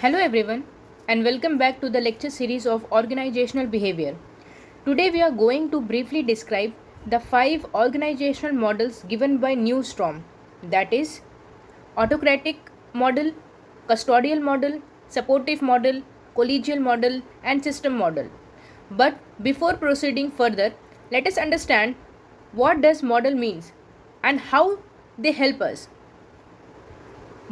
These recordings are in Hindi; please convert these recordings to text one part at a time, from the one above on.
Hello everyone and welcome back to the lecture series of organizational behavior. Today we are going to briefly describe the 5 organizational models given by Newstrom, that is autocratic model, custodial model, supportive model, collegial model and system model. But before proceeding further, let us understand what does model means and how they help us.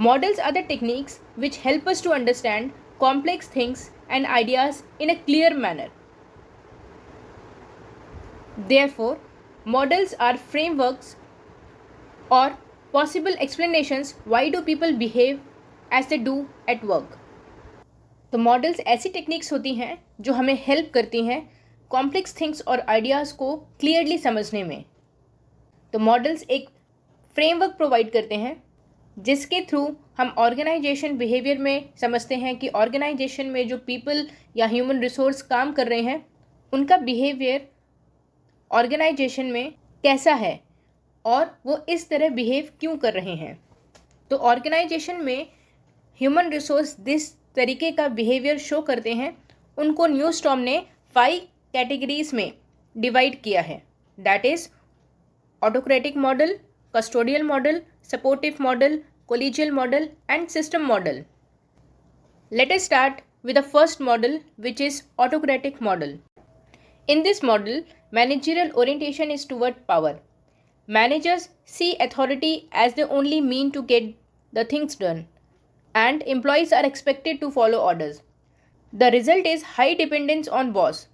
Models are the techniques which help us to understand complex things and ideas in a clear manner. Therefore, models are frameworks or possible explanations why do people behave as they do at work. तो मॉडल्स ऐसी टेक्निक्स होती हैं जो हमें हेल्प करती हैं कॉम्प्लेक्स थिंग्स और आइडियाज़ को क्लियरली समझने में. तो मॉडल्स एक फ्रेमवर्क प्रोवाइड करते हैं जिसके थ्रू हम ऑर्गेनाइजेशन बिहेवियर में समझते हैं कि ऑर्गेनाइजेशन में जो पीपल या ह्यूमन रिसोर्स काम कर रहे हैं उनका बिहेवियर ऑर्गेनाइजेशन में कैसा है और वो इस तरह बिहेव क्यों कर रहे हैं. तो ऑर्गेनाइजेशन में ह्यूमन रिसोर्स जिस तरीके का बिहेवियर शो करते हैं उनको न्यूस्टॉर्म ने 5 कैटेगरीज में डिवाइड किया है. That is autocratic model, custodial model, supportive model, collegial model and system model. Let us start with the first model, which is autocratic model. In this model, managerial orientation is toward power. Managers see authority as the only mean to get the things done, and employees are expected to follow orders. The result is high dependence on boss.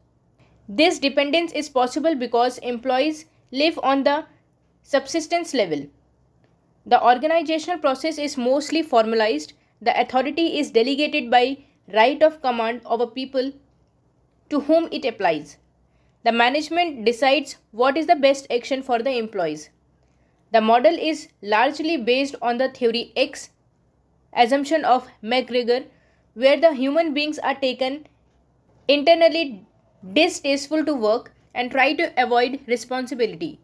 This dependence is possible because employees live on the subsistence level. The organizational process is mostly formalized. The authority is delegated by right of command over people to whom it applies. The management decides what is the best action for the employees. The model is largely based on the theory X assumption of McGregor, where the human beings are taken internally distasteful to work and try to avoid responsibility.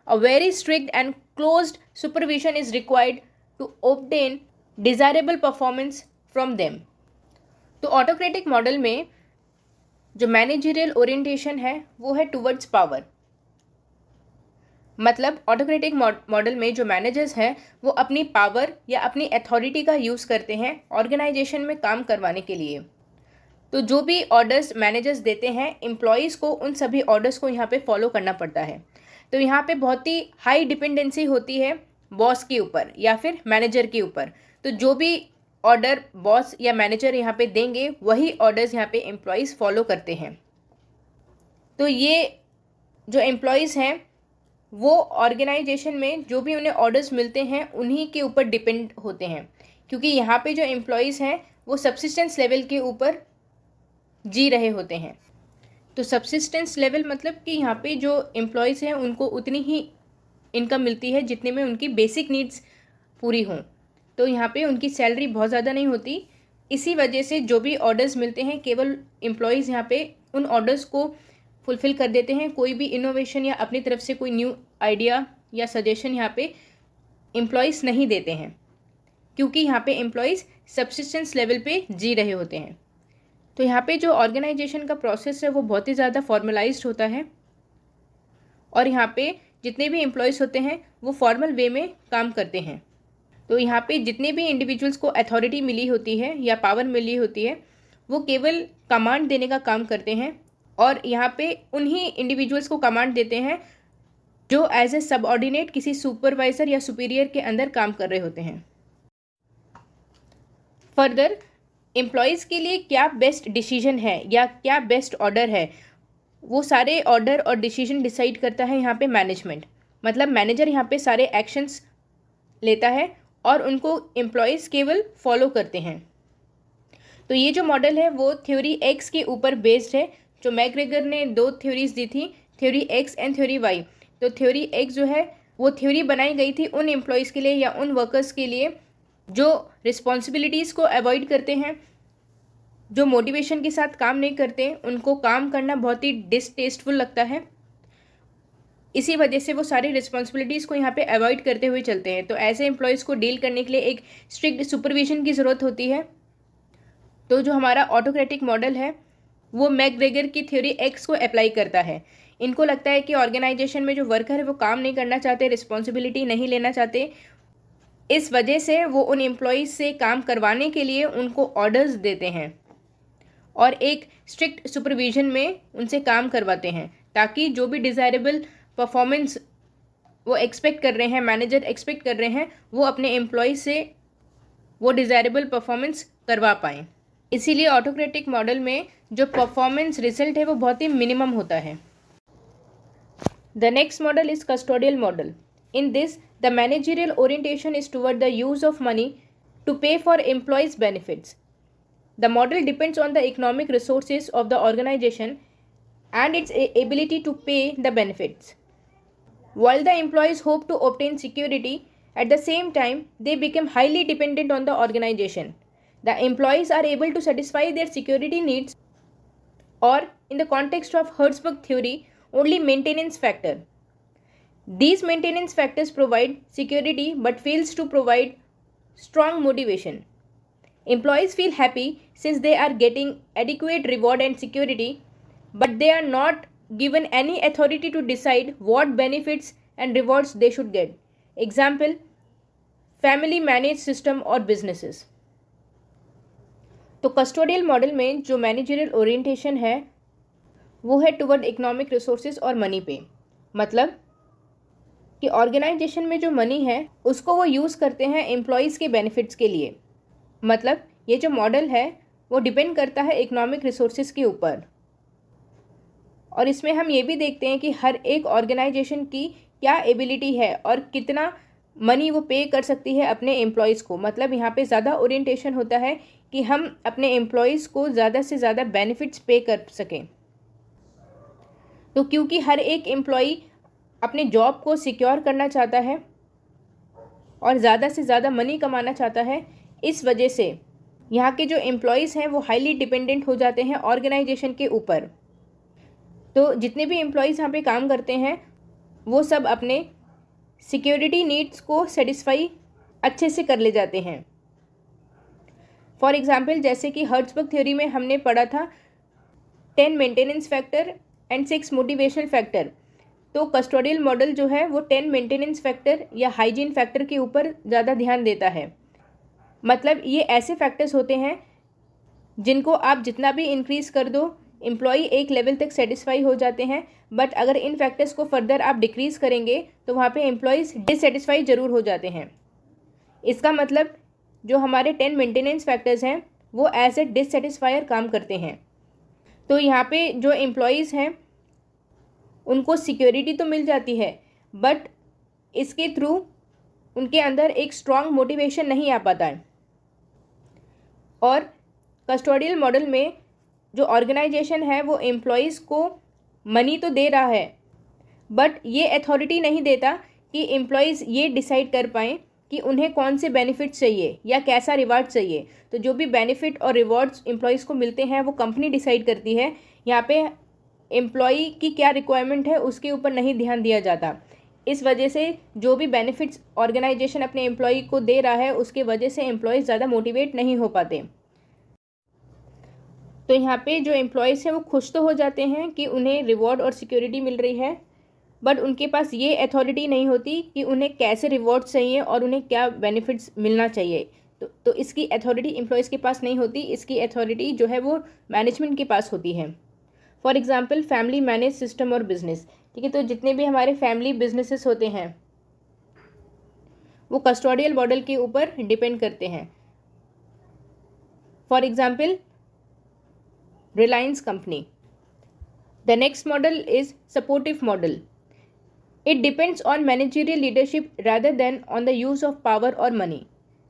A very strict and closed supervision is required to obtain desirable performance from them. तो ऑटोक्रेटिक मॉडल में जो मैनेजरियल ओरिएंटेशन है वो है टुवर्ड्स पावर. मतलब ऑटोक्रेटिक मॉडल में जो मैनेजर्स हैं वो अपनी पावर या अपनी अथॉरिटी का यूज़ करते हैं ऑर्गेनाइजेशन में काम करवाने के लिए. तो जो भी ऑर्डर्स मैनेजर्स देते हैं एम्प्लॉयज़ को उन सभी ऑर्डर्स को यहाँ पे फॉलो करना पड़ता है. तो यहाँ पे बहुत ही हाई डिपेंडेंसी होती है बॉस के ऊपर या फिर मैनेजर के ऊपर. तो जो भी ऑर्डर बॉस या मैनेजर यहाँ पे देंगे वही ऑर्डर्स यहाँ पे एम्प्लॉयज़ फॉलो करते हैं. तो ये जो एम्प्लॉयज़ हैं वो ऑर्गेनाइजेशन में जो भी उन्हें ऑर्डर्स मिलते हैं उन्हीं के ऊपर डिपेंड होते हैं, क्योंकि यहाँ पे जो एम्प्लॉयज़ हैं वो सब्सिस्टेंस लेवल के ऊपर जी रहे होते हैं. तो सब्सिस्टेंस लेवल मतलब कि यहाँ पे जो एम्प्लॉयज़ हैं उनको उतनी ही इनकम मिलती है जितने में उनकी बेसिक नीड्स पूरी हों. तो यहाँ पे उनकी सैलरी बहुत ज़्यादा नहीं होती. इसी वजह से जो भी ऑर्डर्स मिलते हैं केवल एम्प्लॉयज़ यहाँ पे उन ऑर्डर्स को फुलफ़िल कर देते हैं. कोई भी इनोवेशन या अपनी तरफ से कोई न्यू आइडिया या सजेशन यहाँ पे एम्प्लॉयज़ नहीं देते हैं, क्योंकि यहाँ पे एम्प्लॉयज़ सब्सिस्टेंस लेवल पे जी रहे होते हैं. तो यहाँ पे जो ऑर्गेनाइजेशन का प्रोसेस है वो बहुत ही ज़्यादा फॉर्मलाइज्ड होता है और यहाँ पे जितने भी एम्प्लॉयज़ होते हैं वो फॉर्मल वे में काम करते हैं. तो यहाँ पे जितने भी इंडिविजुअल्स को अथॉरिटी मिली होती है या पावर मिली होती है वो केवल कमांड देने का काम करते हैं और यहाँ पे उन्हीं इंडिविजुअल्स को कमांड देते हैं जो एज ए सबऑर्डिनेट किसी सुपरवाइज़र या सुपीरियर के अंदर काम कर रहे होते हैं. फर्दर एम्प्लॉयज़ के लिए क्या बेस्ट डिसीजन है या क्या बेस्ट ऑर्डर है वो सारे ऑर्डर और डिसीजन डिसाइड करता है यहाँ पे मैनेजमेंट. मतलब मैनेजर यहाँ पे सारे एक्शंस लेता है और उनको एम्प्लॉयज़ केवल फॉलो करते हैं. तो ये जो मॉडल है वो थ्योरी एक्स के ऊपर बेस्ड है. जो मैकग्रेगर ने 2 थ्योरीज दी थी, theory X and theory Y. तो थ्योरी एक्स जो है वो थ्योरी बनाई गई थी उन एम्प्लॉयज़ के लिए या उन वर्कर्स के लिए जो रिस्पॉन्सिबिलिटीज़ को अवॉइड करते हैं, जो मोटिवेशन के साथ काम नहीं करते, उनको काम करना बहुत ही डिसटेस्टफुल लगता है. इसी वजह से वो सारी रिस्पॉन्सिबिलिटीज़ को यहाँ पे अवॉइड करते हुए चलते हैं. तो ऐसे एम्प्लॉयज़ को डील करने के लिए एक स्ट्रिक्ट सुपरविजन की ज़रूरत होती है तो जो हमारा ऑटोक्रेटिक मॉडल है वो मैकग्रेगर की थ्योरी एक्स को अप्लाई करता है। इनको लगता है कि ऑर्गेनाइजेशन में जो वर्कर है वो काम नहीं करना चाहते, रिस्पॉन्सिबिलिटी नहीं लेना चाहते, इस वजह से वो उन एम्प्लॉयज़ से काम करवाने के लिए उनको ऑर्डर्स देते हैं और एक स्ट्रिक्ट सुपरविजन में उनसे काम करवाते हैं, ताकि जो भी डिज़ायरेबल परफॉर्मेंस वो एक्सपेक्ट कर रहे हैं, मैनेजर एक्सपेक्ट कर रहे हैं, वो अपने एम्प्लॉय से वो डिज़ायरेबल परफॉर्मेंस करवा पाएँ। इसीलिए ऑटोक्रेटिक मॉडल में जो परफॉर्मेंस रिजल्ट है वो बहुत ही मिनिमम होता है। The next model is custodial model. In this the managerial orientation is toward the use of money to pay for employees benefits. The model depends on the economic resources of the organization and its ability to pay the benefits. While the employees hope to obtain security, at the same time, they become highly dependent on the organization. The employees are able to satisfy their security needs, or in the context of Hertzberg theory, only maintenance factor. These maintenance factors provide security but fails to provide strong motivation. Employees feel happy since they are getting adequate reward and security, but they are not given any authority to decide what benefits and rewards they should get. Example, family managed system और businesses. तो कस्टोडियल मॉडल में जो मैनेजरियल ओरिएंटेशन है वो है टुवर्ड इकोनॉमिक रिसोर्सेज और मनी पे। मतलब कि ऑर्गेनाइजेशन में जो मनी है उसको वो यूज़ करते हैं एम्प्लॉयज़ के बेनिफिट्स के लिए। मतलब ये जो मॉडल है वो डिपेंड करता है इकोनॉमिक रिसोर्सेज के ऊपर, और इसमें हम ये भी देखते हैं कि हर एक ऑर्गेनाइजेशन की क्या एबिलिटी है और कितना मनी वो पे कर सकती है अपने एम्प्लॉयज़ को। मतलब यहाँ पे ज़्यादा ओरिएंटेशन होता है कि हम अपने एम्प्लॉयज़ को ज़्यादा से ज़्यादा बेनिफिट्स पे कर सकें। तो क्योंकि हर एक एम्प्लॉई अपने जॉब को सिक्योर करना चाहता है और ज़्यादा से ज़्यादा मनी कमाना चाहता है, इस वजह से यहाँ के जो एम्प्लॉयज़ हैं वो हाईली डिपेंडेंट हो जाते हैं ऑर्गेनाइजेशन के ऊपर। तो जितने भी एम्प्लॉयज़ यहाँ पे काम करते हैं वो सब अपने सिक्योरिटी नीड्स को सेटिस्फाई अच्छे से कर ले जाते हैं। फॉर एग्ज़ाम्पल, जैसे कि हर्ट्ज़बर्ग थ्योरी में हमने पढ़ा था 10 maintenance factor and 6 motivational factor. तो कस्टोडियल मॉडल जो है वो 10 मेंटेनेंस फैक्टर या हाइजीन फैक्टर के ऊपर ज़्यादा ध्यान देता है। मतलब ये ऐसे फैक्टर्स होते हैं जिनको आप जितना भी इंक्रीज़ कर दो एम्प्लॉई एक लेवल तक सेटिस्फाई हो जाते हैं, बट अगर इन फैक्टर्स को फर्दर आप डिक्रीज़ करेंगे तो वहाँ पे एम्प्लॉयज़ डिससेटिस्फाई ज़रूर हो जाते हैं। इसका मतलब जो हमारे 10 मेंटेनेंस फैक्टर्स हैं वो एज ए डिससेटिस्फायर काम करते हैं। तो यहाँ पे जो एम्प्लॉयज़ हैं उनको सिक्योरिटी तो मिल जाती है, बट इसके थ्रू उनके अंदर एक स्ट्रॉन्ग मोटिवेशन नहीं आ पाता है। और कस्टोडियल मॉडल में जो ऑर्गेनाइजेशन है वो एम्प्लॉयज़ को मनी तो दे रहा है, बट ये अथॉरिटी नहीं देता कि एम्प्लॉयज़ ये डिसाइड कर पाएँ कि उन्हें कौन से बेनिफिट्स चाहिए या कैसा रिवार्ड चाहिए। तो जो भी बेनिफिट और रिवॉर्ड्स एम्प्लॉयज़ को मिलते हैं वो कंपनी डिसाइड करती है। यहाँ पे एम्प्लॉई की क्या रिक्वायरमेंट है उसके ऊपर नहीं ध्यान दिया जाता। इस वजह से जो भी बेनिफिट्स ऑर्गेनाइजेशन अपने एम्प्लॉई को दे रहा है उसके वजह से एम्प्लॉयज़ ज़्यादा मोटिवेट नहीं हो पाते। तो यहाँ पे जो एम्प्लॉयज़ हैं वो खुश तो हो जाते हैं कि उन्हें रिवॉर्ड और सिक्योरिटी मिल रही है, बट उनके पास ये अथॉरिटी नहीं होती कि उन्हें कैसे रिवॉर्ड चाहिए और उन्हें क्या बेनिफिट्स मिलना चाहिए। तो इसकी अथॉरिटी एम्प्लॉयज़ के पास नहीं होती, इसकी अथॉरिटी जो है वो मैनेजमेंट के पास होती है। For example, family manage system और बिजनेस। ठीक है, तो जितने भी हमारे फैमिली बिजनेसेस होते हैं वो कस्टोडियल मॉडल के ऊपर डिपेंड करते हैं। For example, Reliance company. The next model is supportive model. It depends on managerial leadership rather than on the use of power or money.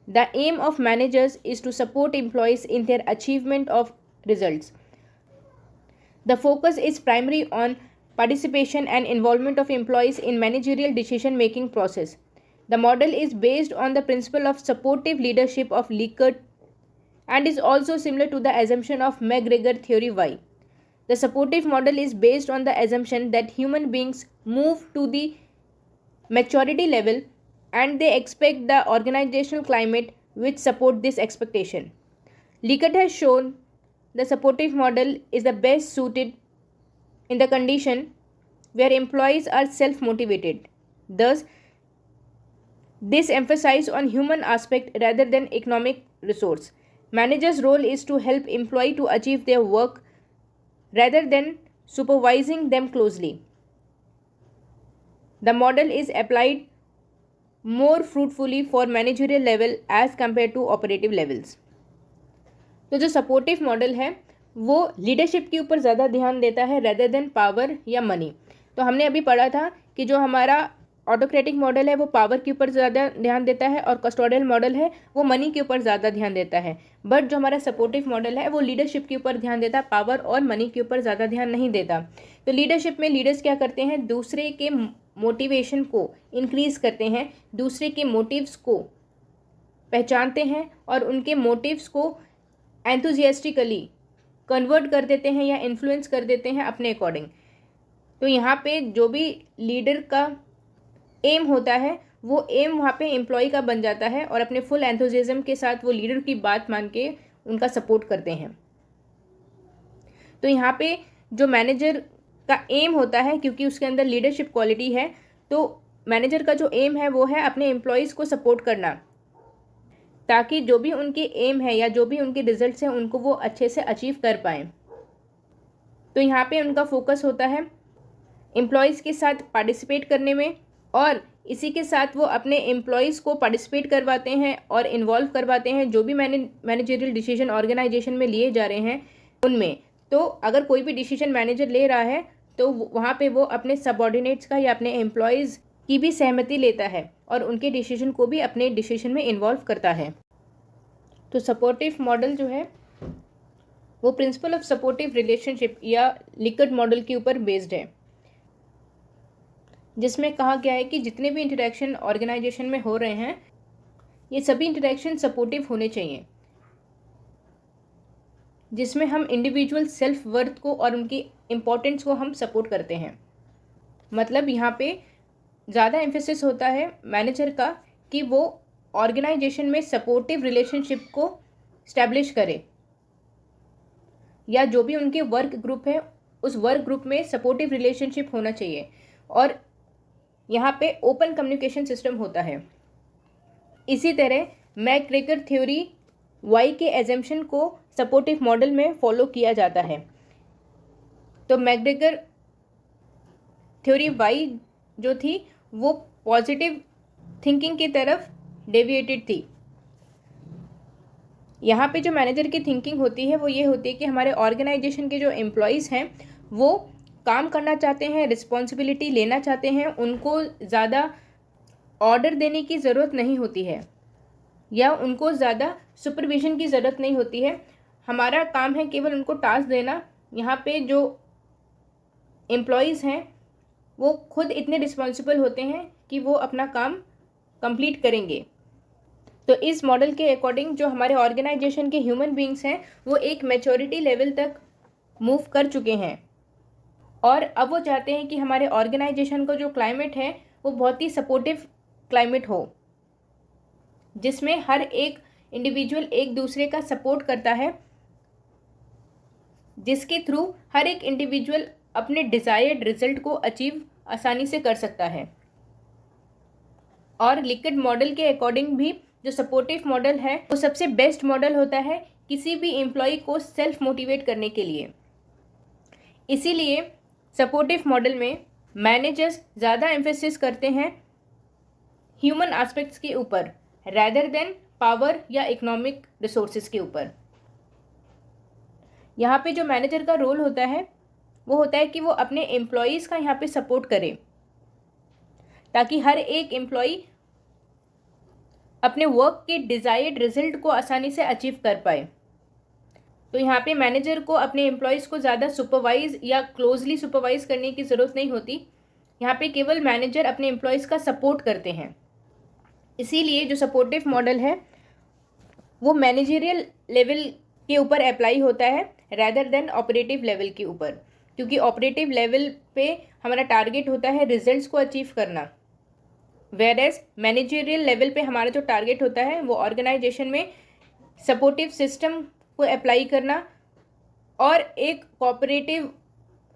The aim of managers is to support employees in their achievement of results. The focus is primarily on participation and involvement of employees in managerial decision-making process. The model is based on the principle of supportive leadership of Likert and is also similar to the assumption of McGregor theory Y. The supportive model is based on the assumption that human beings move to the maturity level and they expect the organizational climate which support this expectation. Likert has shown the supportive model is the best suited in the condition where employees are self-motivated. Thus, this emphasizes on human aspect rather than economic resource. Manager's role is to help employee to achieve their work rather than supervising them closely. The model is applied more fruitfully for managerial level as compared to operative levels. तो जो सपोर्टिव मॉडल है वो लीडरशिप के ऊपर ज़्यादा ध्यान देता है रेदर देन पावर या मनी. तो हमने अभी पढ़ा था कि जो हमारा ऑटोक्रेटिक मॉडल है वो पावर के ऊपर ज़्यादा ध्यान देता है और कस्टोडियल मॉडल है वो मनी के ऊपर ज़्यादा ध्यान देता है. बट जो हमारा सपोर्टिव मॉडल है वो लीडरशिप के ऊपर ध्यान देता है, पावर और मनी के ऊपर ज़्यादा ध्यान नहीं देता. तो लीडरशिप में लीडर्स क्या करते हैं, दूसरे के मोटिवेशन को इंक्रीज़ करते हैं, दूसरे के मोटिव्स को पहचानते हैं और उनके मोटिव्स को एंथुजियास्टिकली कन्वर्ट कर देते हैं या इन्फ्लुएंस कर देते हैं अपने अकॉर्डिंग. तो यहाँ पे जो भी लीडर का एम होता है वो एम वहाँ पे एम्प्लॉय का बन जाता है और अपने फुल एंथुजियाज्म के साथ वो लीडर की बात मान के उनका सपोर्ट करते हैं. तो यहाँ पे जो मैनेजर का एम होता है, क्योंकि उसके अंदर लीडरशिप क्वालिटी है, तो मैनेजर का जो एम है वो है अपने एम्प्लॉयज़ को सपोर्ट करना, ताकि जो भी उनके एम है या जो भी उनके रिजल्ट्स हैं उनको वो अच्छे से अचीव कर पाएँ. तो यहाँ पे उनका फोकस होता है एम्प्लॉयज़ के साथ पार्टिसिपेट करने में और इसी के साथ वो अपने एम्प्लॉयज़ को पार्टिसिपेट करवाते हैं और इन्वॉल्व करवाते हैं जो भी मैनेजरियल डिसीजन ऑर्गेनाइजेशन में लिए जा रहे हैं उनमें. तो अगर कोई भी डिसीजन मैनेजर ले रहा है तो वहाँ पे वो अपने सबऑर्डिनेट्स का या अपने एम्प्लॉयज़ की भी सहमति लेता है और उनके डिसीजन को भी अपने डिसीजन में इन्वॉल्व करता है. तो सपोर्टिव मॉडल जो है वो प्रिंसिपल ऑफ सपोर्टिव रिलेशनशिप या लिकर्ट मॉडल के ऊपर बेस्ड है, जिसमें कहा गया है कि जितने भी इंटरेक्शन ऑर्गेनाइजेशन में हो रहे हैं ये सभी इंटरेक्शन सपोर्टिव होने चाहिए, जिसमें हम इंडिविजुअल सेल्फ वर्थ को और उनकी इम्पोर्टेंस को हम सपोर्ट करते हैं. मतलब यहाँ पे ज़्यादा एम्फेसिस होता है मैनेजर का कि वो ऑर्गेनाइजेशन में सपोर्टिव रिलेशनशिप को स्टैब्लिश करे या जो भी उनके वर्क ग्रुप है उस वर्क ग्रुप में सपोर्टिव रिलेशनशिप होना चाहिए. और यहाँ पे ओपन कम्युनिकेशन सिस्टम होता है. इसी तरह मैकग्रेगर थ्योरी वाई के एजम्पशन को सपोर्टिव मॉडल में फॉलो किया जाता है. तो मैकग्रेगर थ्योरी वाई जो थी वो पॉजिटिव थिंकिंग की तरफ डेविएटेड थी. यहाँ पे जो मैनेजर की थिंकिंग होती है वो ये होती है कि हमारे ऑर्गेनाइजेशन के जो एम्प्लॉयज़ हैं वो काम करना चाहते हैं, रिस्पॉन्सिबिलिटी लेना चाहते हैं, उनको ज़्यादा ऑर्डर देने की ज़रूरत नहीं होती है या उनको ज़्यादा सुपरविज़न की ज़रूरत नहीं होती है. हमारा काम है केवल उनको टास्क देना. यहाँ पे जो एम्प्लॉयज़ हैं वो खुद इतने रिस्पॉन्सिबल होते हैं कि वो अपना काम कंप्लीट करेंगे. तो इस मॉडल के अकॉर्डिंग जो हमारे ऑर्गेनाइजेशन के ह्यूमन बीइंग्स हैं वो एक मैच्योरिटी लेवल तक मूव कर चुके हैं और अब वो चाहते हैं कि हमारे ऑर्गेनाइजेशन का जो क्लाइमेट है वो बहुत ही सपोर्टिव क्लाइमेट हो, जिसमें हर एक इंडिविजुअल एक दूसरे का सपोर्ट करता है, जिसके थ्रू हर एक इंडिविजुअल अपने डिज़ायर्ड रिजल्ट को अचीव आसानी से कर सकता है. और लिकर्ट मॉडल के अकॉर्डिंग भी जो सपोर्टिव मॉडल है वो सबसे बेस्ट मॉडल होता है किसी भी एम्प्लॉय को सेल्फ मोटिवेट करने के लिए. इसीलिए सपोर्टिव मॉडल में मैनेजर्स ज़्यादा एम्फेसिस करते हैं ह्यूमन एस्पेक्ट्स के ऊपर रैदर देन पावर या इकोनॉमिक रिसोर्सेज के ऊपर. यहाँ पे जो मैनेजर का रोल होता है वो होता है कि वो अपने एम्प्लॉयज़ का यहाँ पे सपोर्ट करे ताकि हर एक एम्प्लॉय अपने वर्क के डिज़ायर्ड रिजल्ट को आसानी से अचीव कर पाए. तो यहाँ पे मैनेजर को अपने एम्प्लॉयज़ को ज़्यादा सुपरवाइज या क्लोजली सुपरवाइज करने की ज़रूरत नहीं होती. यहाँ पे केवल मैनेजर अपने एम्प्लॉयज़ का सपोर्ट करते हैं. इसीलिए जो सपोर्टिव मॉडल है वो मैनेजरियल लेवल के ऊपर अप्लाई होता है रैदर देन ऑपरेटिव लेवल के ऊपर, क्योंकि ऑपरेटिव लेवल पे हमारा टारगेट होता है रिजल्ट्स को अचीव करना, वेयरएज मैनेजरियल लेवल पे हमारा जो टारगेट होता है वो ऑर्गेनाइजेशन में सपोर्टिव सिस्टम को अप्लाई करना और एक कोऑपरेटिव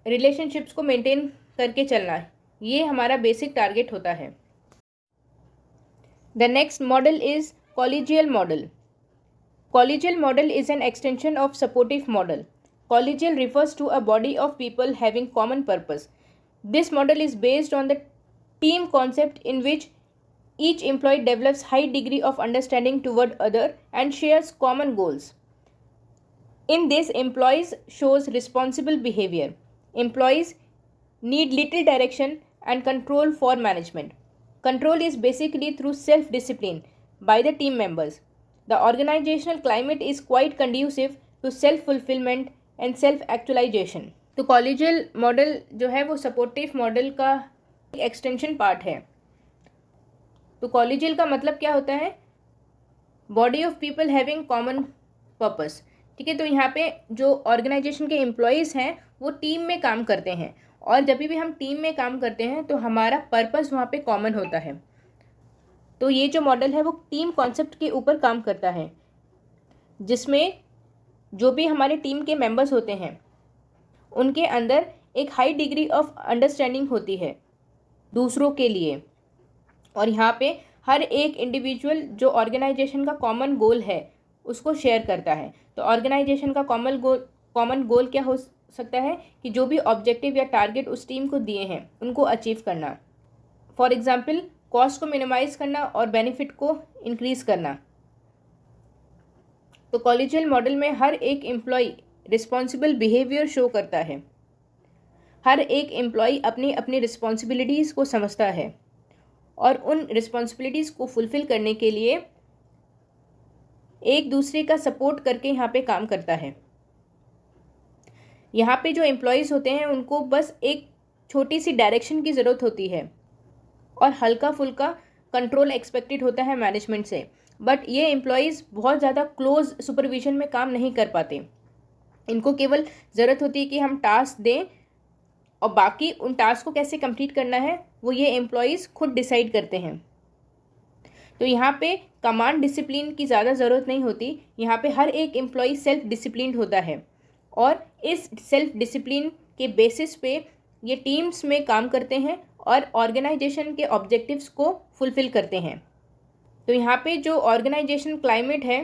रिलेशनशिप्स को मेंटेन करके चलना, ये हमारा बेसिक टारगेट होता है। The next model is collegial model. Collegial model is an extension of supportive model. Collegial refers to a body of people having common purpose. This model is based on the team concept in which each employee develops high degree of understanding toward other and shares common goals. In this, employees shows responsible behavior. Employees need little direction and control for management. Control is basically through self-discipline by the team members. The organizational climate is quite conducive to self-fulfillment and self-actualization. तो कॉलेजियल मॉडल जो है वो सपोर्टिव मॉडल का एक्सटेंशन पार्ट है। तो कॉलेजियल का मतलब क्या होता है? Body of people having common purpose. ठीक है, तो यहाँ पे जो ऑर्गेनाइजेशन के एम्प्लॉयज़ हैं वो टीम में काम करते हैं, और जब भी हम टीम में काम करते हैं तो हमारा पर्पस वहाँ पे कॉमन होता है। तो ये जो मॉडल है वो टीम कॉन्सेप्ट के ऊपर काम करता है, जिसमें जो भी हमारे टीम के मेंबर्स होते हैं उनके अंदर एक हाई डिग्री ऑफ अंडरस्टैंडिंग होती है दूसरों के लिए, और यहाँ पे हर एक इंडिविजुअल जो ऑर्गेनाइजेशन का कॉमन गोल है उसको शेयर करता है। तो ऑर्गेनाइजेशन का कॉमन गोल क्या हो सकता है कि जो भी ऑब्जेक्टिव या टारगेट उस टीम को दिए हैं उनको अचीव करना। फॉर एग्जांपल, कॉस्ट को मिनिमाइज करना और बेनिफिट को इंक्रीज करना। तो कॉलेजियल मॉडल में हर एक एम्प्लॉय रिस्पॉन्सिबल बिहेवियर शो करता है। हर एक एम्प्लॉय अपनी अपनी रिस्पॉन्सिबिलिटीज़ को समझता है और उन रिस्पॉन्सिबिलिटीज़ को फुलफ़िल करने के लिए एक दूसरे का सपोर्ट करके यहाँ पे काम करता है। यहाँ पे जो एम्प्लॉयज़ होते हैं उनको बस एक छोटी सी डायरेक्शन की ज़रूरत होती है और हल्का फुल्का कंट्रोल एक्सपेक्टेड होता है मैनेजमेंट से, बट ये एम्प्लॉयज़ बहुत ज़्यादा क्लोज सुपरविजन में काम नहीं कर पाते। इनको केवल ज़रूरत होती है कि हम टास्क दें और बाकी उन टास्क को कैसे कंप्लीट करना है वो ये एम्प्लॉयज़ खुद डिसाइड करते हैं। तो यहाँ पे कमांड डिसिप्लिन की ज़्यादा ज़रूरत नहीं होती, यहाँ पे हर एक एम्प्लॉय सेल्फ डिसिप्लिन्ड होता है और इस सेल्फ डिसिप्लिन के बेसिस पे ये टीम्स में काम करते हैं और ऑर्गेनाइजेशन के ऑब्जेक्टिव्स को फुलफ़िल करते हैं। तो यहाँ पे जो ऑर्गेनाइजेशन क्लाइमेट है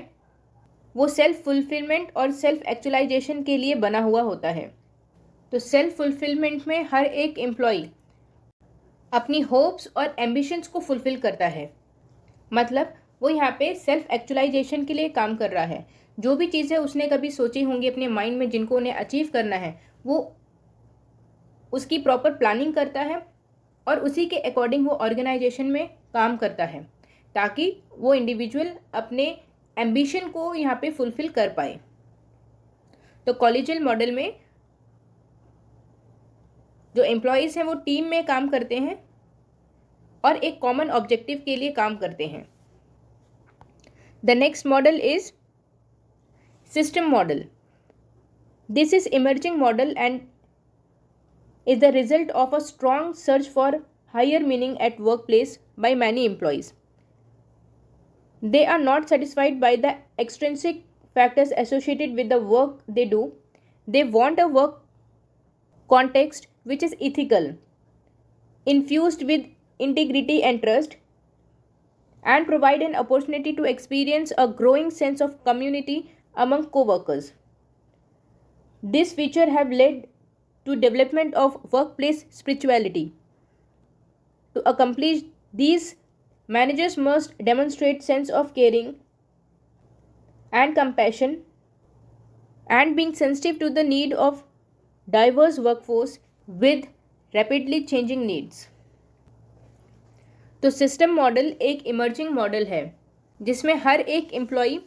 वो सेल्फ फुलफिलमेंट और सेल्फ एक्चुअलाइजेशन के लिए बना हुआ होता है। तो सेल्फ फुलफिलमेंट में हर एक एम्प्लॉय अपनी होप्स और एम्बिशंस को फुलफ़िल करता है, मतलब वो यहाँ पे सेल्फ एक्चुअलाइजेशन के लिए काम कर रहा है। जो भी चीज़ें उसने कभी सोची होंगी अपने माइंड में जिनको उन्हें अचीव करना है, वो उसकी प्रॉपर प्लानिंग करता है और उसी के अकॉर्डिंग वो ऑर्गेनाइजेशन में काम करता है ताकि वो इंडिविजुअल अपने एम्बिशन को यहाँ पे फुलफ़िल कर पाए। तो कॉलेजियल मॉडल में जो एम्प्लॉयज़ हैं वो टीम में काम करते हैं और एक कॉमन ऑब्जेक्टिव के लिए काम करते हैं। The next model is system model. This is emerging model and is the result of a strong search for higher meaning at workplace by many employees. They are not satisfied by the extrinsic factors associated with the work they do. They want a work context which is ethical, infused with integrity and trust, and provide an opportunity to experience a growing sense of community among co-workers. This feature have led to development of workplace spirituality. To accomplish these, managers must demonstrate sense of caring and compassion and being sensitive to the need of diverse workforce with rapidly changing needs. तो सिस्टम मॉडल एक इमर्जिंग मॉडल है जिसमें हर एक एम्प्लॉय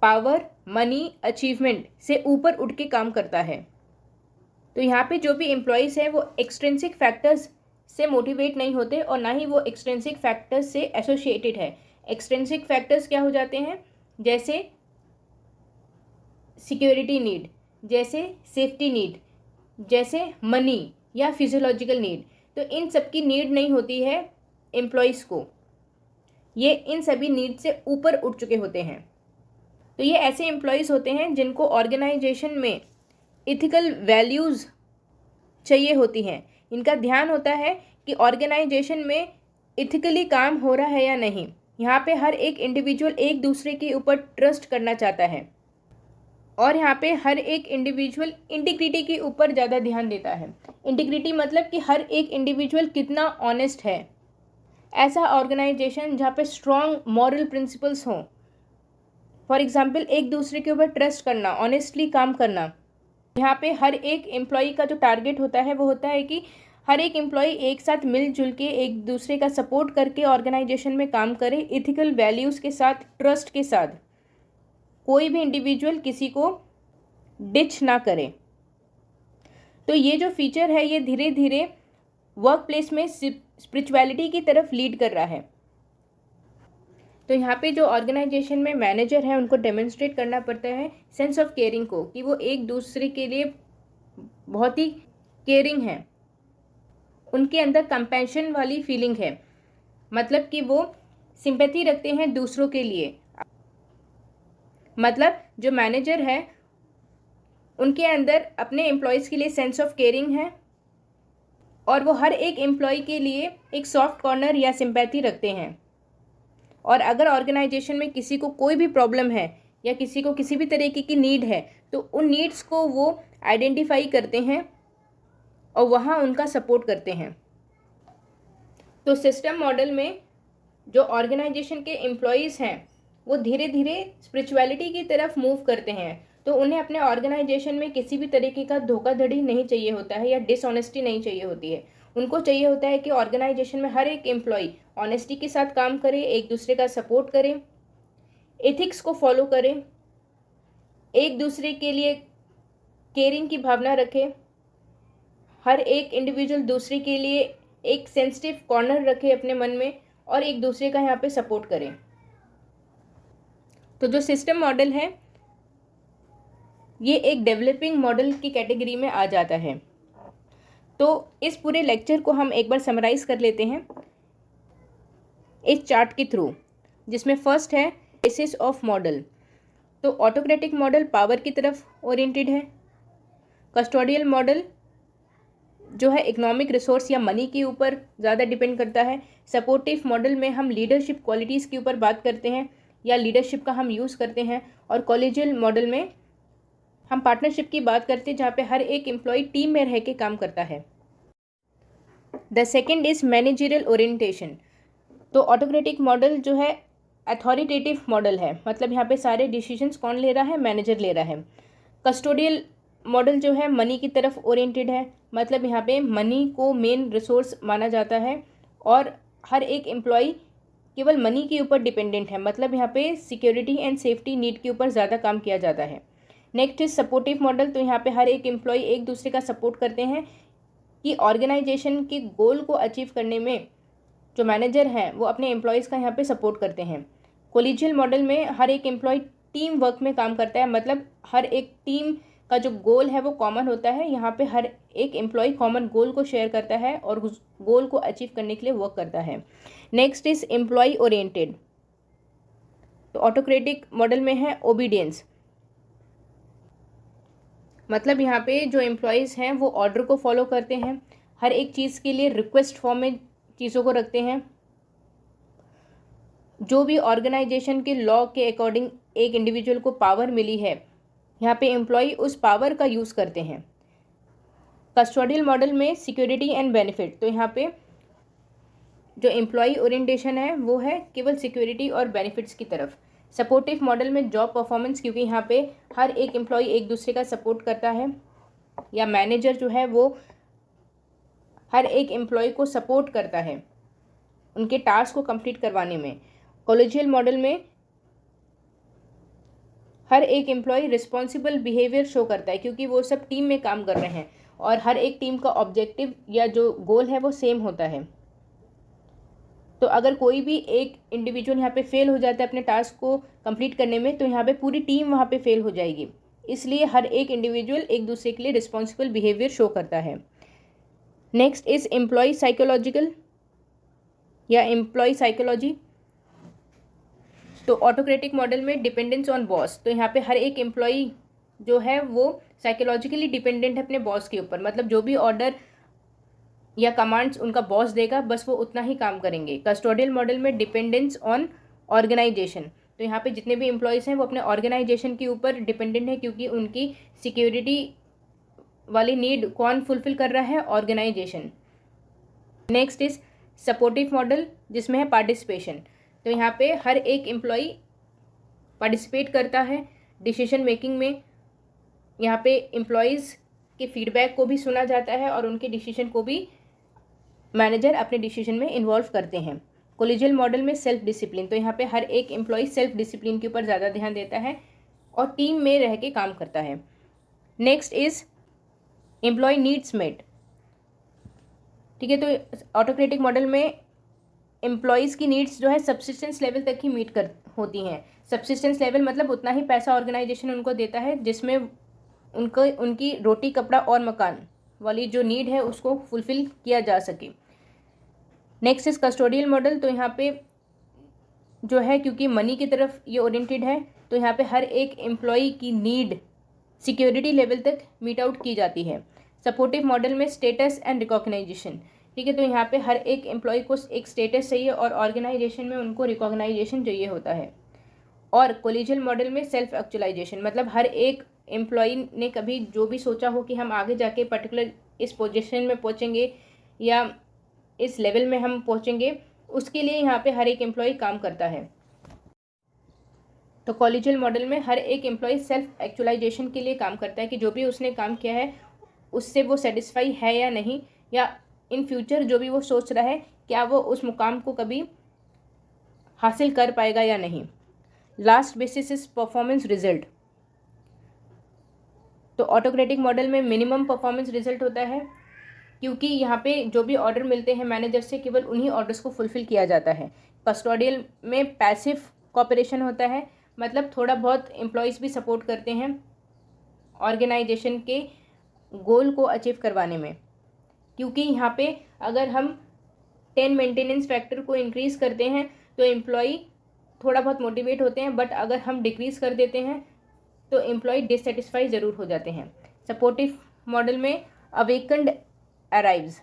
पावर, मनी, अचीवमेंट से ऊपर उठ के काम करता है। तो यहाँ पे जो भी एम्प्लॉयज़ हैं वो एक्सट्रिंसिक फैक्टर्स से मोटिवेट नहीं होते और ना ही वो एक्सट्रिंसिक फैक्टर्स से एसोसिएटेड है। एक्सट्रिंसिक फैक्टर्स क्या हो जाते हैं, जैसे सिक्योरिटी नीड, जैसे सेफ्टी नीड, जैसे मनी या फिजियोलॉजिकल नीड। तो इन सब की नीड नहीं होती है एम्प्लॉयज़ को, ये इन सभी नीड से ऊपर उठ चुके होते हैं। तो ये ऐसे एम्प्लॉयज़ होते हैं जिनको ऑर्गेनाइजेशन में इथिकल वैल्यूज़ चाहिए होती हैं। इनका ध्यान होता है कि ऑर्गेनाइजेशन में इथिकली काम हो रहा है या नहीं। यहाँ पे हर एक इंडिविजुअल एक दूसरे के ऊपर ट्रस्ट करना चाहता है और यहाँ पे हर एक इंडिविजुअल इंटीग्रिटी के ऊपर ज़्यादा ध्यान देता है। इंटीग्रिटी मतलब कि हर एक इंडिविजुअल कितना ऑनेस्ट है। ऐसा ऑर्गेनाइजेशन जहाँ पे स्ट्रॉन्ग मॉरल प्रिंसिपल्स हों, फॉर एग्जाम्पल एक दूसरे के ऊपर ट्रस्ट करना, ऑनेस्टली काम करना। यहाँ पे हर एक एम्प्लॉई का जो टारगेट होता है वो होता है कि हर एक एम्प्लॉई एक साथ मिलजुल के एक दूसरे का सपोर्ट करके ऑर्गेनाइजेशन में काम करे, इथिकल वैल्यूज़ के साथ, ट्रस्ट के साथ। कोई भी इंडिविजुअल किसी को डिच ना करे। तो ये जो फीचर है ये धीरे धीरे वर्क प्लेस में स्पिरिचुअलिटी की तरफ लीड कर रहा है। तो यहाँ पे जो ऑर्गेनाइजेशन में मैनेजर है उनको डेमोन्स्ट्रेट करना पड़ता है सेंस ऑफ केयरिंग को, कि वो एक दूसरे के लिए बहुत ही केयरिंग है, उनके अंदर कंपैशन वाली फीलिंग है, मतलब कि वो सिंपैथी रखते हैं दूसरों के लिए। मतलब जो मैनेजर है उनके अंदर अपने एम्प्लॉयज़ के लिए सेंस ऑफ केयरिंग है और वो हर एक एम्प्लॉय के लिए एक सॉफ्ट कॉर्नर या सिंपैथी रखते हैं। और अगर ऑर्गेनाइजेशन में किसी को कोई भी प्रॉब्लम है या किसी को किसी भी तरीके की नीड है तो उन नीड्स को वो आइडेंटिफाई करते हैं और वहाँ उनका सपोर्ट करते हैं। तो सिस्टम मॉडल में जो ऑर्गेनाइजेशन के एम्प्लॉयज़ हैं वो धीरे धीरे स्पिरिचुअलिटी की तरफ मूव करते हैं। तो उन्हें अपने ऑर्गेनाइजेशन में किसी भी तरीके का धोखाधड़ी नहीं चाहिए होता है या डिसऑनेस्टी नहीं चाहिए होती है। उनको चाहिए होता है कि ऑर्गेनाइजेशन में हर एक एम्प्लॉय ऑनेस्टी के साथ काम करे, एक दूसरे का सपोर्ट करे, एथिक्स को फॉलो करे, एक दूसरे के लिए केयरिंग की भावना रखे, हर एक इंडिविजुअल दूसरे के लिए एक सेंसिटिव कॉर्नर रखे अपने मन में और एक दूसरे का यहाँ पे सपोर्ट करें। तो जो सिस्टम मॉडल है ये एक डेवलपिंग मॉडल की कैटेगरी में आ जाता है। तो इस पूरे लेक्चर को हम एक बार समराइज कर लेते हैं इस चार्ट के थ्रू, जिसमें फर्स्ट है बेसिस ऑफ मॉडल। तो ऑटोक्रेटिक मॉडल पावर की तरफ ओरिएंटेड है। कस्टोडियल मॉडल जो है इकोनॉमिक रिसोर्स या मनी के ऊपर ज़्यादा डिपेंड करता है। सपोर्टिव मॉडल में हम लीडरशिप क्वालिटीज़ के ऊपर बात करते हैं या लीडरशिप का हम यूज़ करते हैं। और कॉलेजियल मॉडल में हम पार्टनरशिप की बात करते हैं जहाँ पे हर एक एम्प्लॉय टीम में रह के काम करता है। The second is managerial orientation. तो ऑटोक्रेटिक मॉडल जो है अथॉरिटेटिव मॉडल है, मतलब यहाँ पे सारे डिसीजंस कौन ले रहा है, मैनेजर ले रहा है। कस्टोडियल मॉडल जो है मनी की तरफ ओरिएंटेड है, मतलब यहाँ पे मनी को मेन रिसोर्स माना जाता है और हर एक एम्प्लॉय केवल मनी के ऊपर डिपेंडेंट है, मतलब यहाँ पे सिक्योरिटी एंड सेफ्टी नीड के ऊपर ज़्यादा काम किया जाता है। Next is supportive model. तो यहाँ पे हर एक एम्प्लॉय एक दूसरे का सपोर्ट करते हैं कि ऑर्गेनाइजेशन के गोल को अचीव करने में जो मैनेजर हैं वो अपने एम्प्लॉयज़ का यहाँ पे सपोर्ट करते हैं। कोलिजियल मॉडल में हर एक एम्प्लॉय टीम वर्क में काम करता है, मतलब हर एक टीम का जो गोल है वो कॉमन होता है। यहाँ पे हर एक एम्प्लॉय कॉमन गोल को शेयर करता है और उस गोल को अचीव करने के लिए वर्क करता है। Next is employee oriented. तो ऑटोक्रेटिक मॉडल में है ओबीडियंस, मतलब यहाँ पे जो एम्प्लॉयज़ हैं वो ऑर्डर को फॉलो करते हैं, हर एक चीज़ के लिए रिक्वेस्ट फॉर्म में चीज़ों को रखते हैं। जो भी ऑर्गेनाइजेशन के लॉ के अकॉर्डिंग एक इंडिविजुअल को पावर मिली है, यहाँ पे एम्प्लॉय उस पावर का यूज़ करते हैं। कस्टोडियल मॉडल में सिक्योरिटी एंड बेनिफिट। तो यहाँ पे जो एम्प्लॉय ओरिएंटेशन है वो है केवल सिक्योरिटी और बेनिफिट्स की तरफ। सपोर्टिव मॉडल में जॉब परफॉर्मेंस, क्योंकि यहाँ पे हर एक एम्प्लॉय एक दूसरे का सपोर्ट करता है या मैनेजर जो है वो हर एक एम्प्लॉय को सपोर्ट करता है उनके टास्क को कंप्लीट करवाने में। कॉलेजियल मॉडल में हर एक एम्प्लॉय रिस्पॉन्सिबल बिहेवियर शो करता है क्योंकि वो सब टीम में काम कर रहे हैं और हर एक टीम का ऑब्जेक्टिव या जो गोल है वो सेम होता है। तो अगर कोई भी एक इंडिविजुअल यहाँ पे फेल हो जाता है अपने टास्क को कंप्लीट करने में, तो यहाँ पे पूरी टीम वहाँ पे फेल हो जाएगी। इसलिए हर एक इंडिविजुअल एक दूसरे के लिए रिस्पॉन्सिबल बिहेवियर शो करता है। नेक्स्ट इज एम्प्लॉय साइकोलॉजिकल या एम्प्लॉय साइकोलॉजी। तो ऑटोक्रेटिक मॉडल में डिपेंडेंस ऑन बॉस, तो यहाँ पे हर एक एम्प्लॉई जो है वो साइकोलॉजिकली डिपेंडेंट है अपने बॉस के ऊपर, मतलब जो भी ऑर्डर या कमांड्स उनका बॉस देगा बस वो उतना ही काम करेंगे। कस्टोडियल मॉडल में डिपेंडेंस ऑन ऑर्गेनाइजेशन, तो यहाँ पे जितने भी एम्प्लॉयज़ हैं वो अपने ऑर्गेनाइजेशन के ऊपर डिपेंडेंट है, क्योंकि उनकी सिक्योरिटी वाली नीड कौन फुलफिल कर रहा है, organisation. Next is supportive model, जिसमें है पार्टिसिपेशन, तो यहाँ पे हर एक एम्प्लॉई पार्टिसिपेट करता है डिसीजन मेकिंग में। यहाँ पे एम्प्लॉयज़ के फीडबैक को भी सुना जाता है और उनके डिसीजन को भी मैनेजर अपने डिसीजन में इन्वॉल्व करते हैं। कोलिजियल मॉडल में सेल्फ डिसिप्लिन, तो यहाँ पे हर एक एम्प्लॉय सेल्फ डिसिप्लिन के ऊपर ज़्यादा ध्यान देता है और टीम में रह के काम करता है। Next is employee needs met, ठीक है। तो ऑटोक्रेटिक मॉडल में एम्प्लॉयज़ की नीड्स जो है सब्सिस्टेंस लेवल तक ही मीट कर होती हैं। सब्सिस्टेंस लेवल मतलब उतना ही पैसा ऑर्गेनाइजेशन उनको देता है जिसमें उनकी रोटी कपड़ा और मकान वाली जो नीड है उसको फुलफिल किया जा सके। नेक्स्ट इज कस्टोडियल मॉडल, तो यहाँ पे जो है क्योंकि मनी की तरफ ये ओरिएंटेड है, तो यहाँ पे हर एक एम्प्लॉई की नीड सिक्योरिटी लेवल तक मीट आउट की जाती है। सपोर्टिव मॉडल में स्टेटस एंड रिकॉग्नाइजेशन, ठीक है। तो यहाँ पे हर एक एम्प्लॉय को एक स्टेटस चाहिए और ऑर्गेनाइजेशन में उनको रिकॉग्नाइजेशन चाहिए होता है। और कोलिजियल मॉडल में सेल्फ एक्चुअलाइजेशन, मतलब हर एक एम्प्लॉय ने कभी जो भी सोचा हो कि हम आगे जाके पर्टिकुलर इस पोजीशन में पहुँचेंगे या इस लेवल में हम पहुँचेंगे, उसके लिए यहाँ पे हर एक एम्प्लॉय काम करता है। तो कोलिजियल मॉडल में हर एक एम्प्लॉय सेल्फ एक्चुअलाइजेशन के लिए काम करता है कि जो भी उसने काम किया है उससे वो सेटिस्फाई है या नहीं, या इन फ्यूचर जो भी वो सोच रहा है क्या वो उस मुकाम को कभी हासिल कर पाएगा या नहीं। Last basis is performance result, तो ऑटोक्रेटिक मॉडल में मिनिमम परफॉर्मेंस रिजल्ट होता है, क्योंकि यहाँ पे जो भी ऑर्डर मिलते हैं मैनेजर से केवल उन्हीं ऑर्डर्स को फुलफिल किया जाता है। कस्टोडियल में पैसिव कॉपरेशन होता है, मतलब थोड़ा बहुत एम्प्लॉयज़ भी सपोर्ट करते हैं ऑर्गेनाइजेशन के गोल को अचीव करवाने में, क्योंकि यहाँ पे अगर हम 10 मेंटेनेंस फैक्टर को इंक्रीज़ करते हैं तो एम्प्लॉय थोड़ा बहुत मोटिवेट होते हैं, बट अगर हम डिक्रीज़ कर देते हैं तो एम्प्लॉय डिससेटिस्फाई ज़रूर हो जाते हैं। सपोर्टिव मॉडल में अवेकन्ड अराइव्स,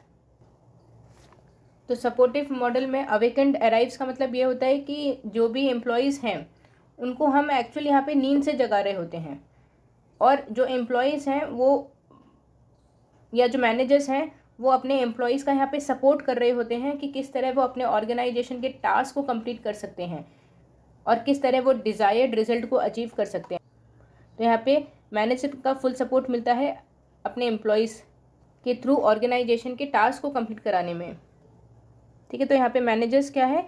तो सपोर्टिव मॉडल में अवेकन्ड अराइव्स का मतलब ये होता है कि जो भी एम्प्लॉयज़ हैं उनको हम एक्चुअली यहाँ पे नींद से जगा रहे होते हैं, और जो एम्प्लॉयज़ हैं वो या जो मैनेजर्स हैं वो अपने एम्प्लॉयज़ का यहाँ पे सपोर्ट कर रहे होते हैं कि किस तरह वो अपने ऑर्गेनाइजेशन के टास्क को कंप्लीट कर सकते हैं और किस तरह वो डिज़ायर्ड रिजल्ट को अचीव कर सकते हैं। तो यहाँ पे मैनेजर का फुल सपोर्ट मिलता है अपने एम्प्लॉयज़ के थ्रू ऑर्गेनाइजेशन के टास्क को कंप्लीट कराने में, ठीक है। तो यहाँ पे मैनेजर्स क्या है,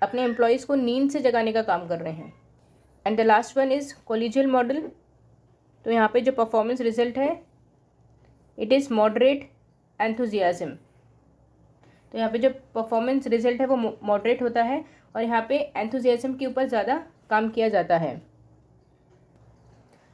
अपने एम्प्लॉयज़ को नींद से जगाने का काम कर रहे हैं। And the last one is collegial model, तो यहाँ पे जो परफॉर्मेंस रिजल्ट है इट इज़ मॉडरेट एंथुजियाज्म, तो यहाँ पे जो परफॉर्मेंस रिजल्ट है वो मॉडरेट होता है और यहाँ पे एंथुजियाज्म के ऊपर ज़्यादा काम किया जाता है।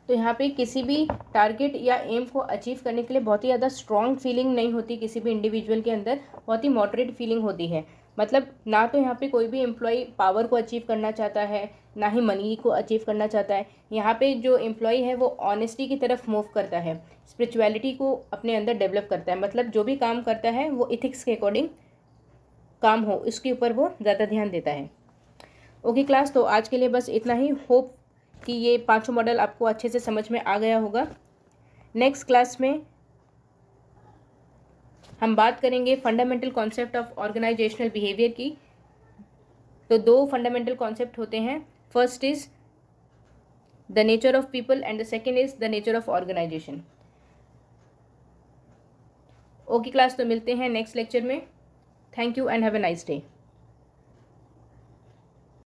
तो यहाँ पे किसी भी टारगेट या एम को अचीव करने के लिए बहुत ही ज़्यादा स्ट्रॉन्ग फीलिंग नहीं होती, किसी भी इंडिविजुअल के अंदर बहुत ही मॉडरेट फीलिंग होती है। मतलब ना तो यहाँ पे कोई भी एम्प्लॉय पावर को अचीव करना चाहता है, ना ही मनी को अचीव करना चाहता है। यहाँ पे जो एम्प्लॉय है वो ऑनेस्टी की तरफ मूव करता है, स्पिरिचुअलिटी को अपने अंदर डेवलप करता है, मतलब जो भी काम करता है वो इथिक्स के अकॉर्डिंग काम हो इसके ऊपर वो ज़्यादा ध्यान देता है। ओके क्लास, तो आज के लिए बस इतना ही। होप कि ये पांचों मॉडल आपको अच्छे से समझ में आ गया होगा। नेक्स्ट क्लास में हम बात करेंगे fundamental concept of organisational behaviour की। तो 2 फंडामेंटल कॉन्सेप्ट होते हैं, first is the nature of people and the second is the nature of organisation. Okay class, तो मिलते हैं नेक्स्ट लेक्चर में। Thank you and have a nice day.